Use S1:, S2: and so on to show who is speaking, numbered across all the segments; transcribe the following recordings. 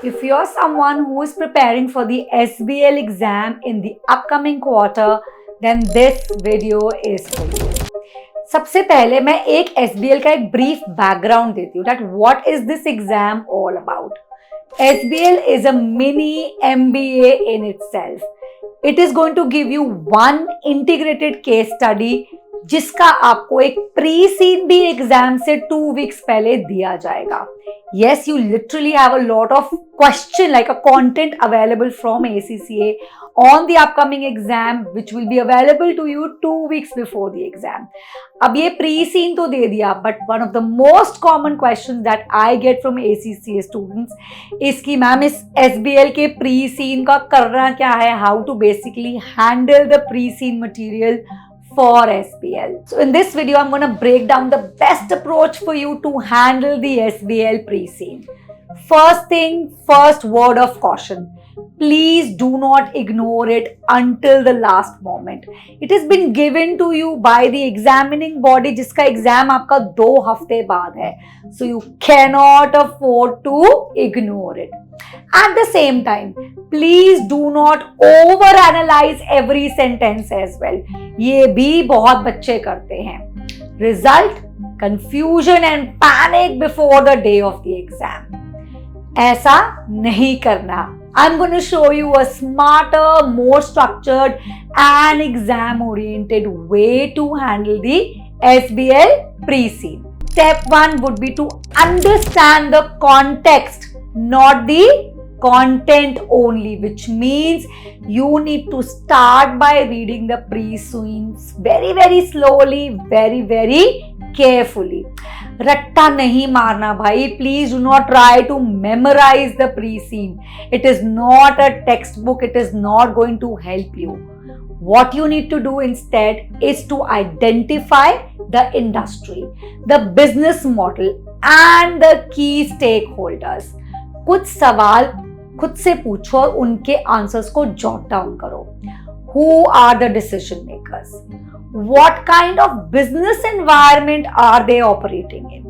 S1: If you're someone who is preparing for the SBL exam in the upcoming quarter, then this video is for you. सबसे पहले मैं एक SBL का एक brief background देती हूँ that what is this exam all about. SBL is a mini MBA in itself. It is going to give you one integrated case study जिसका आपको एक प्री सीन भी एग्जाम से 2 weeks पहले दिया जाएगा. Yes, you literally have a lot of question like a content available from ACCA on the upcoming exam which will be available to you 2 weeks before the exam. अब ये pre scene तो दे दिया, but one of the most common questions that I get from ACCA students is कि ma'am इस SBL के pre scene का करना क्या है, how to basically handle the pre scene material for SBL. So in this video, I'm going to break down the best approach for you to handle the SBL pre-scene. First thing, first word of caution. Please do not ignore it until the last moment. It has been given to you by the examining body जिसका exam आपका 2 हफ्ते बाद है. So you cannot afford to ignore it. At the same time, please do not overanalyze every sentence as well. ये भी बहुत बच्चे करते हैं. Result, confusion and panic before the day of the exam. ऐसा नहीं करना. I'm going to show you a smarter, more structured and exam-oriented way to handle the SBL pre-scene. Step 1 would be to understand the context, not the content only, which means you need to start by reading the pre-scenes very, very slowly, very, very carefully. रट्टा नहीं मारना भाई. Please do not try to memorize the pre-scene. It is not a textbook. It is not going to help you. What you need to do instead is to identify the industry, the business model and the key stakeholders. कुछ सवाल खुद से पूछो और उनके answers को jot down करो. Who are the decision makers? What kind of business environment are they operating in?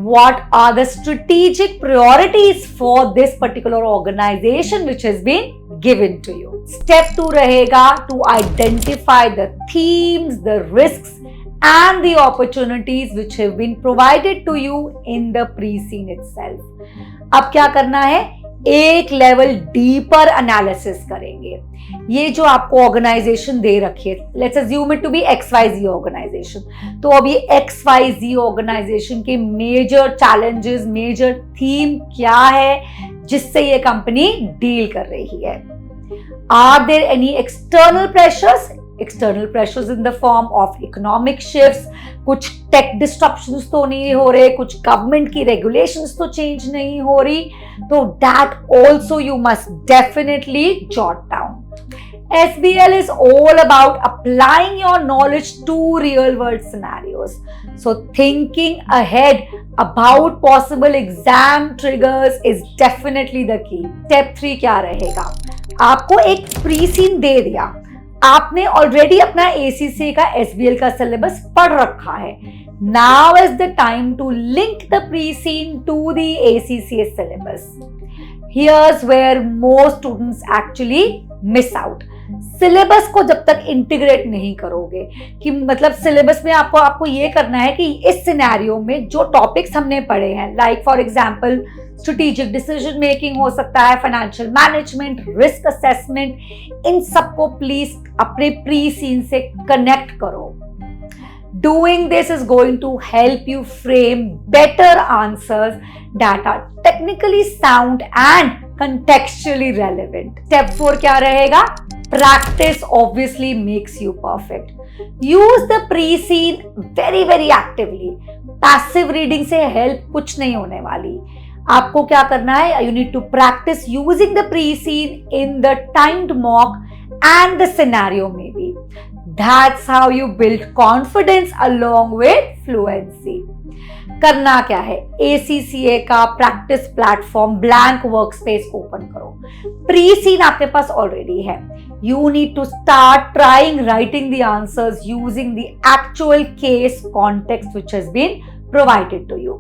S1: What are the strategic priorities for this particular organization which has been given to you? Step 2 रहेगा to identify the themes, the risks and the opportunities which have been provided to you in the pre-scene itself. अब क्या करना है? एक level deeper analysis करेंगे. ये जो आपको ऑर्गेनाइजेशन दे रखी है, let's assume it to be XYZ organisation. तो अब ये XYZ ऑर्गेनाइजेशन के मेजर चैलेंजेस, मेजर थीम क्या है जिससे ये कंपनी डील कर रही है. Are there any external pressures? External pressures in the form of economic shifts, कुछ टेक डिस्ट्रप्शंस तो नहीं हो रहे, कुछ गवर्नमेंट की रेगुलेशंस तो चेंज नहीं हो रही. तो that also you must definitely jot down. SBL is all about applying your knowledge to real world scenarios. So thinking ahead about possible exam triggers is definitely the key. Step 3 क्या रहेगा? आपको एक pre scene दे दिया. आपने already अपना ACCA का SBL का syllabus पढ़ रखा है. Now is the time to link the pre-scene to the ACCA syllabus. Here's where most students actually miss out. Syllabus को जब तक इंटीग्रेट नहीं करोगे कि मतलब सिलेबस में आपको ये करना है कि इस सिनेरियो में जो टॉपिक्स हमने पढ़े हैं, like for example strategic decision making हो सकता है, फाइनेंशियल मैनेजमेंट, रिस्क असेसमेंट, इन सबको प्लीज अपने प्री सीन से कनेक्ट करो. Doing this is going to help you frame better answers that are technically sound and contextually relevant. Step 4 क्या रहेगा? Practice obviously makes you perfect. Use the pre-scene very, very actively. Passive reading से help कुछ नहीं होने वाली. आपको क्या करना है? You need to practice using the pre-scene in the timed mock and the scenario maybe. That's how you build confidence along with fluency. करना क्या है? ACCA का practice platform blank workspace open करो. प्री सीन आपके पास already है. You need to start trying writing the answers using the actual case context which has been provided to you.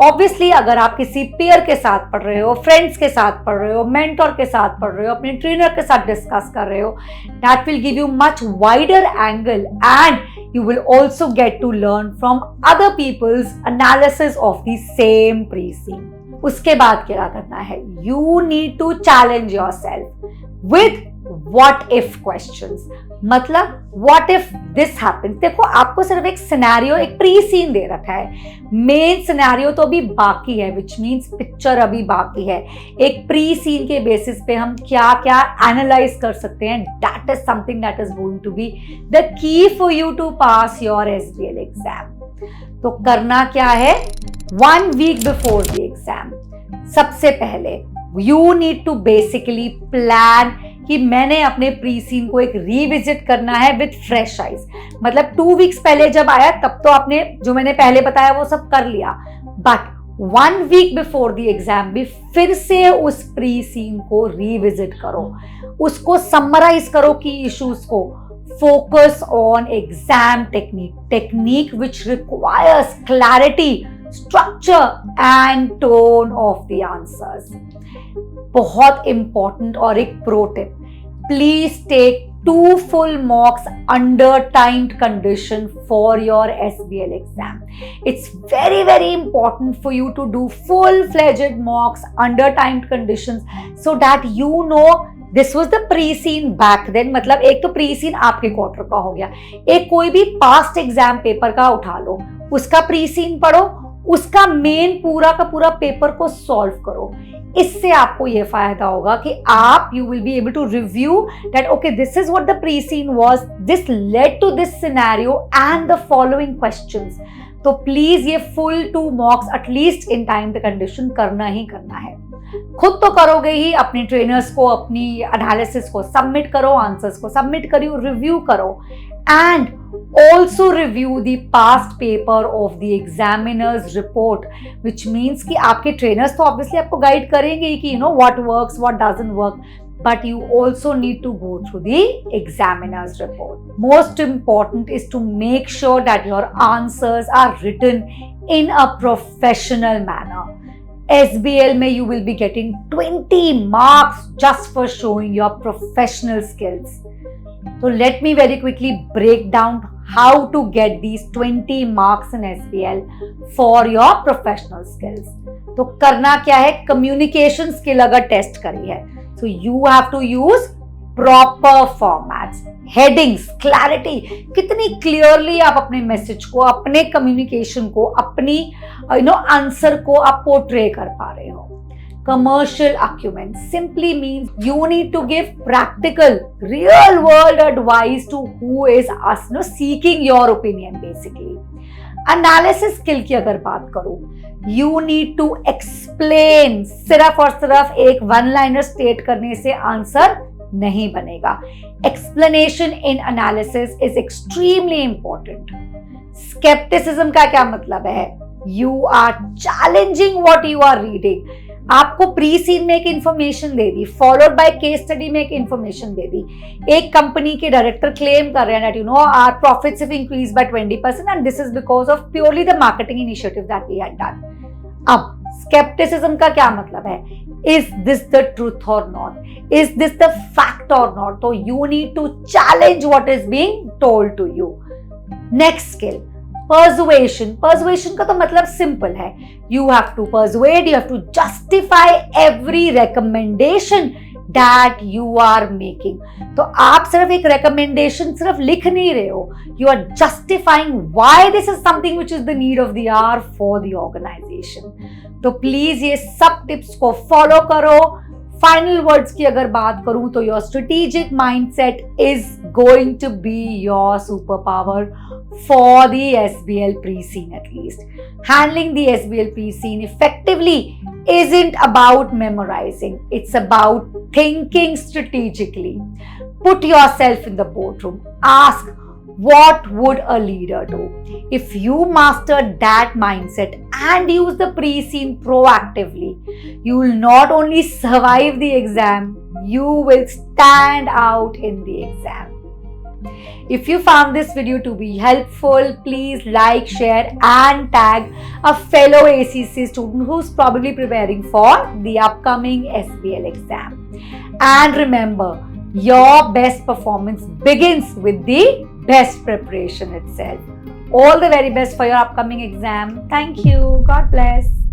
S1: Obviously अगर आप किसी peer के साथ पढ़ रहे हो, friends के साथ पढ़ रहे हो, mentor के साथ पढ़ रहे हो, अपने trainer के साथ discuss कर रहे हो, that will give you much wider angle and you will also get to learn from other people's analysis of the same pre-scene. उसके बाद क्या करना है? You need to challenge yourself with what if questions. मतलब what if this happens. देखो आपको सिर्फ एक सिनेरियो, एक प्री सीन दे रखा है, मेन सिनेरियो तो अभी बाकी है, विच मीन्स पिक्चर अभी बाकी है. एक प्री सीन के बेसिस पे हम क्या क्या एनालाइज कर सकते हैं, that is something that is going to be the key for you to pass your SBL exam. तो करना क्या है? 1 week बिफोर द एग्जाम सबसे पहले you need to basically plan कि मैंने अपने प्री सीन को एक रिविजिट करना है विथ फ्रेश आइज. मतलब 2 weeks पहले जब आया तब तो आपने जो मैंने पहले बताया वो सब कर लिया, but 1 week before the exam भी फिर से उस प्री सीन को रिविजिट करो, उसको समराइज करो की इश्यूज को. Focus on exam technique which requires clarity, structure and tone of the answers. बहुत important और एक pro tip, please take 2 full mocks under timed condition for your SBL exam. It's very very important for you to do full-fledged mocks under timed conditions so that you know this was the pre seen back then. मतलब एक तो pre scene आपके quarter का हो गया, एक कोई भी पास्ट एग्जाम पेपर का उठा लो, उसका प्री सीन पढ़ो, उसका मेन पूरा का पूरा पेपर को सॉल्व करो. इससे आपको ये फायदा होगा कि आप you will be able to review that okay this is what the pre seen was, this led to this scenario and the following questions. तो प्लीज ये full 2 mocks at least in time the condition करना ही करना है. खुद तो करोगे ही, अपने ट्रेनर्स को अपनी एनालिसिस को सबमिट करो, आंसर्स को सबमिट करो, रिव्यू करो and also review the past paper of the examiners report, which means कि आपके ट्रेनर्स तो ऑब्वियसली आपको गाइड करेंगे कि you know what works what doesn't work, but you also need to go through the examiner's report. Most important is to make sure that your answers are written in a professional manner. SBL में you will be getting 20 marks just for showing your professional skills. So let me very quickly break down how to get these 20 marks in SBL for your professional skills. तो करना क्या है? communication skill अगर test करी है, so you have to use proper formats, headings, clarity. कितनी clearly आप अपने मैसेज को, अपने कम्युनिकेशन को, अपनी आंसर को आप पोर्ट्रे कर पा रहे हो. Commercial acumen simply means you need to give practical, real world advice to who is seeking your opinion basically. Analysis skill की अगर बात करूं, you need to explain. सिर्फ और सिर्फ एक one liner state करने से आंसर नहीं बनेगा. Explanation in analysis is extremely important. Skepticism का क्या मतलब है? You are challenging what you are reading. आपको प्री सीन में एक information they the, followed by case study में एक इंफॉर्मेशन दे दी. एक कंपनी के डायरेक्टर क्लेम कर रहे हैं that you know our profits have increase by 20% and this is because of purely the marketing initiative that we had done. अब scepticism का क्या मतलब है? Is this the truth or not? Is this the fact or not? तो you need to challenge what is being told to you. Next skill, persuasion. Persuasion का तो मतलब simple है, you have to persuade, you have to justify every recommendation that you are making. तो आप सिर्फ एक recommendation सिर्फ लिख नहीं रहे हो, you are justifying why this is something which is the need of the hour for the organization. तो प्लीज ये सब टिप्स को फॉलो करो. फाइनल वर्ड्स की अगर बात करूं तो your strategic mindset is going to be your super power for the SBL pre-scene at least. Handling the SBL pre-scene effectively isn't about memorizing. It's about thinking strategically. Put yourself in the boardroom. Ask, what would a leader do? If you master that mindset and use the pre-scene proactively, you will not only survive the exam, you will stand out in the exam. If you found this video to be helpful, please like, share and tag a fellow ACC student who's probably preparing for the upcoming SBL exam. And remember, your best performance begins with the best preparation itself. All the very best for your upcoming exam. Thank you. God bless.